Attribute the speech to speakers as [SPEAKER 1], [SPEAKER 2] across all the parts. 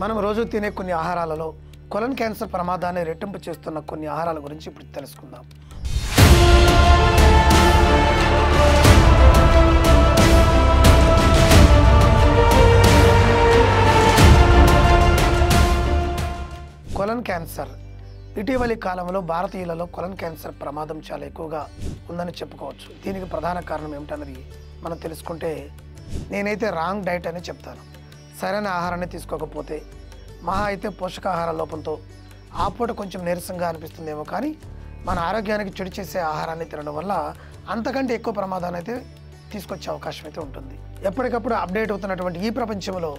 [SPEAKER 1] మనం రోజు తినే కొన్ని ఆహారాలలో కొలన్ క్యాన్సర్ ప్రమాదాన్ని రెట్టింపు చేస్తున్న కొన్ని ఆహారాల గురించి ఇప్పుడు తెలుసుకుందాం. కొలన్ క్యాన్సర్ ఇటీవలి కాలంలో భారతీయులలో కొలన్ క్యాన్సర్ ప్రమాదం చాలా ఎక్కువగా ఉందని చెప్పుకోవచ్చు. దీనికి ప్రధాన కారణం ఏమిటన్నది మనం తెలుసుకుంటే నేనైతే రాంగ్ డైట్ అని చెప్తాను. సరైన ఆహారాన్ని తీసుకోకపోతే మహా అయితే పోషకాహార లోపంతో ఆ పూట కొంచెం నీరసంగా అనిపిస్తుందేమో, కానీ మన ఆరోగ్యానికి చెడు చేసే ఆహారాన్ని తినడం వల్ల అంతకంటే ఎక్కువ ప్రమాదాన్ని అయితే తీసుకొచ్చే అవకాశం అయితే ఉంటుంది. ఎప్పటికప్పుడు అప్డేట్ అవుతున్నటువంటి ఈ ప్రపంచంలో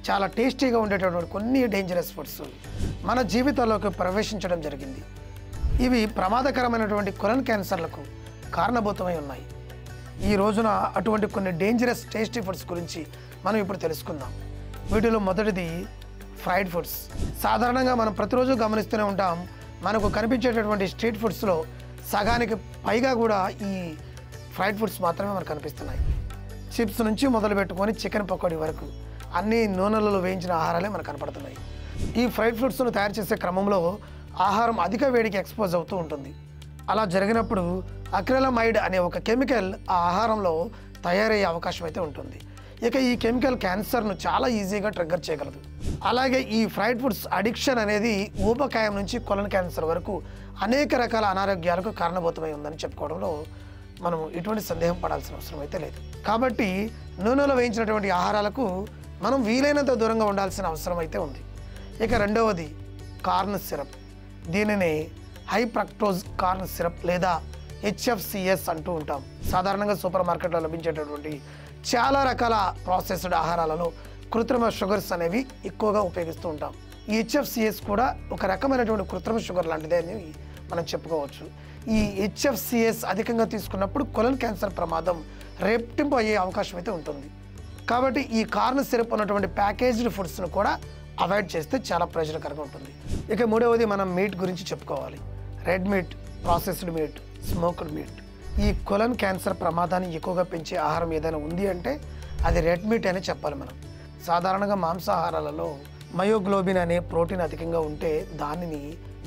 [SPEAKER 1] చాలా టేస్టీగా ఉండేటటువంటి కొన్ని డేంజరస్ ఫుడ్స్ మన జీవితాల్లోకి ప్రవేశించడం జరిగింది. ఇవి ప్రమాదకరమైనటువంటి కొలన్ క్యాన్సర్లకు కారణభూతమై ఉన్నాయి. ఈ రోజున అటువంటి కొన్ని డేంజరస్ టేస్టీ ఫుడ్స్ గురించి మనం ఇప్పుడు తెలుసుకుందాం. వీటిలో మొదటిది ఫ్రైడ్ ఫుడ్స్. సాధారణంగా మనం ప్రతిరోజు గమనిస్తూనే ఉంటాం, మనకు కనిపించేటటువంటి స్ట్రీట్ ఫుడ్స్లో సగానికి పైగా కూడా ఈ ఫ్రైడ్ ఫుడ్స్ మాత్రమే మనకు కనిపిస్తున్నాయి. చిప్స్ నుంచి మొదలు పెట్టుకొని చికెన్ పకోడీ వరకు అన్ని నూనెలలో వేయించిన ఆహారాలే మనకు కనపడుతున్నాయి. ఈ ఫ్రైడ్ ఫుడ్స్ను తయారు చేసే క్రమంలో ఆహారం అధిక వేడికి ఎక్స్పోజ్ అవుతూ ఉంటుంది. అలా జరిగినప్పుడు అక్రిలమైడ్ అనే ఒక కెమికల్ ఆ ఆహారంలో తయారయ్యే అవకాశం అయితే ఉంటుంది. ఇక ఈ కెమికల్ క్యాన్సర్ను చాలా ఈజీగా ట్రిగ్గర్ చేయగలదు. అలాగే ఈ ఫ్రైడ్ ఫుడ్స్ అడిక్షన్ అనేది ఊబకాయం నుంచి కొలన్ క్యాన్సర్ వరకు అనేక రకాల అనారోగ్యాలకు కారణభూతమై ఉందని చెప్పుకోవడంలో మనం ఎటువంటి సందేహం పడాల్సిన అవసరం అయితే లేదు. కాబట్టి నూనెలో వేయించినటువంటి ఆహారాలకు మనం వీలైనంత దూరంగా ఉండాల్సిన అవసరం అయితే ఉంది. ఇక రెండవది కార్న్ సిరప్. దీనిని హై ఫ్రక్టోజ్ కార్న్ సిరప్ లేదా HFCS అంటూ ఉంటాం. సాధారణంగా సూపర్ మార్కెట్లో లభించేటటువంటి చాలా రకాల ప్రాసెస్డ్ ఆహారాలలో కృత్రిమ షుగర్స్ అనేవి ఎక్కువగా ఉపయోగిస్తూ ఉంటాం. ఈ HFCS కూడా ఒక రకమైనటువంటి కృత్రిమ షుగర్ లాంటిదే అని మనం చెప్పుకోవచ్చు. ఈ HFCS అధికంగా తీసుకున్నప్పుడు కొలన్ క్యాన్సర్ ప్రమాదం రెట్టింపు అయ్యే అవకాశం అయితే ఉంటుంది. కాబట్టి ఈ కార్న్ సిరప్ ఉన్నటువంటి ప్యాకేజ్డ్ ఫుడ్స్ను కూడా అవాయిడ్ చేస్తే చాలా ప్రయోజనకరంగా ఉంటుంది. ఇక మూడవది మనం మీట్ గురించి చెప్పుకోవాలి. Red meat, processed meet, smoked meet. ఈ కొలన్ క్యాన్సర్ ప్రమాదాన్ని ఎక్కువగా పెంచే ఆహారం ఏదైనా ఉంది అంటే అది రెడ్ మీట్ అని చెప్పాలి. మనం సాధారణంగా మాంసాహారాలలో మయోగ్లోబిన్ అనే ప్రోటీన్ అధికంగా ఉంటే దానిని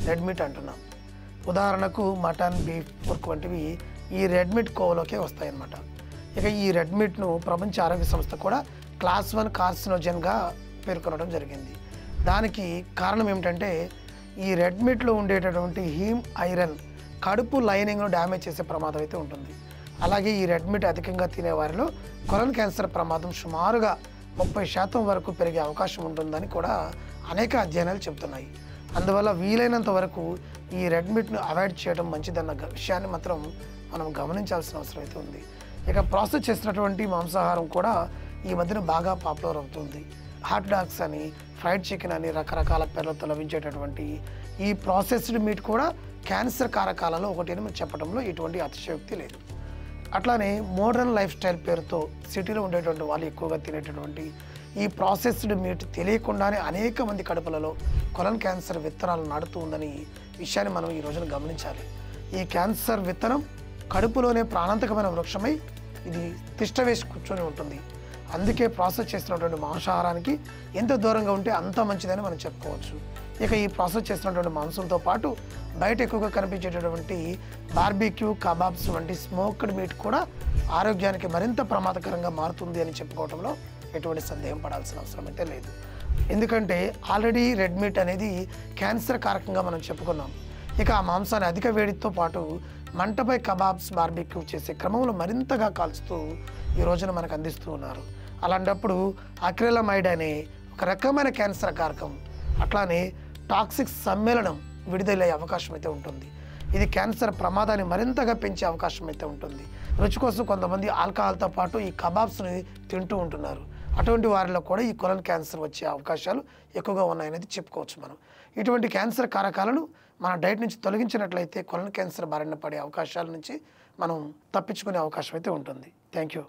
[SPEAKER 1] రెడ్ మీట్ అంటున్నాం. ఉదాహరణకు మటన్, బీఫ్, పోర్క్ వంటివి ఈ రెడ్ మీట్ కోవలోకే వస్తాయన్నమాట. ఇక ఈ రెడ్ మీట్ను ప్రపంచ ఆరోగ్య సంస్థ కూడా క్లాస్ 1 కార్సినోజన్గా పేర్కొనడం జరిగింది. దానికి కారణం ఏమిటంటే ఈ రెడ్ మీట్లో ఉండేటటువంటి హీమ్ ఐరన్ కడుపు లైనింగ్ను డ్యామేజ్ చేసే ప్రమాదం అయితే ఉంటుంది. అలాగే ఈ రెడ్ మీట్ అధికంగా తినేవారిలో కొలన్ క్యాన్సర్ ప్రమాదం సుమారుగా 30% వరకు పెరిగే అవకాశం ఉంటుందని కూడా అనేక అధ్యయనాలు చెబుతున్నాయి. అందువల్ల వీలైనంత వరకు ఈ రెడ్ మీట్ను అవాయిడ్ చేయడం మంచిదన్న విషయాన్ని మాత్రం మనం గమనించాల్సిన అవసరం అయితే ఉంది. ఇక ప్రాసెస్ చేసినటువంటి మాంసాహారం కూడా ఈ మధ్యన బాగా పాపులర్ అవుతుంది. హాట్ డాగ్స్ అని, ఫ్రైడ్ చికెన్ అని రకరకాల పేర్లతో లభించేటటువంటి ఈ ప్రాసెస్డ్ మీట్ కూడా క్యాన్సర్ కారకాలలో ఒకటి అని చెప్పడంలో ఎటువంటి అతిశయోక్తి లేదు. అట్లానే మోడర్న్ లైఫ్ స్టైల్ పేరుతో సిటీలో ఉండేటువంటి వాళ్ళు ఎక్కువగా తినేటటువంటి ఈ ప్రాసెస్డ్ మీట్ తెలియకుండానే అనేక మంది కడుపులలో కొలన్ క్యాన్సర్ విత్తనాలు నాటుతూ ఉందని విషయాన్ని మనం ఈ రోజున గమనించాలి. ఈ క్యాన్సర్ విత్తనం కడుపులోనే ప్రాణాంతకమైన వృక్షమై ఇది తిష్ట వేసి కూర్చొని ఉంటుంది. అందుకే ప్రాసెస్ చేసినటువంటి మాంసాహారానికి ఎంత దూరంగా ఉంటే అంత మంచిదని మనం చెప్పుకోవచ్చు. ఇక ఈ ప్రాసెస్ చేసినటువంటి మాంసంతో పాటు బయట ఎక్కువగా కనిపించేటటువంటి బార్బిక్యూ, కబాబ్స్ వంటి స్మోక్డ్ మీట్ కూడా ఆరోగ్యానికి మరింత ప్రమాదకరంగా మారుతుంది అని చెప్పుకోవడంలో ఎటువంటి సందేహం పడాల్సిన అవసరం అయితే లేదు. ఎందుకంటే ఆల్రెడీ రెడ్ మీట్ అనేది క్యాన్సర్ కారకంగా మనం చెప్పుకున్నాం. ఇక ఆ మాంసాన్ని అధిక వేడితో పాటు మంటపై కబాబ్స్, బార్బిక్యూ చేసే క్రమంలో మరింతగా కాల్చుతూ ఈ రోజున మనకు అందిస్తూ ఉన్నారు. అలాంటప్పుడు అక్రిలమైడ్ అనే ఒక రకమైన క్యాన్సర్ కారకం, అట్లానే టాక్సిక్ సమ్మేళనం విడుదలయ్యే అవకాశం అయితే ఉంటుంది. ఇది క్యాన్సర్ ప్రమాదాన్ని మరింతగా పెంచే అవకాశం అయితే ఉంటుంది. రుచి కోసం కొంతమంది ఆల్కహాల్తో పాటు ఈ కబాబ్స్ని తింటూ ఉంటున్నారు. అటువంటి వారిలో కూడా ఈ కొలన్ క్యాన్సర్ వచ్చే అవకాశాలు ఎక్కువగా ఉన్నాయనేది చెప్పుకోవచ్చు. మనం ఇటువంటి క్యాన్సర్ కారకాలను మన డైట్ నుంచి తొలగించినట్లయితే కొలన్ క్యాన్సర్ బారిన పడే అవకాశాల నుంచి మనం తప్పించుకునే అవకాశం అయితే ఉంటుంది. Thank you.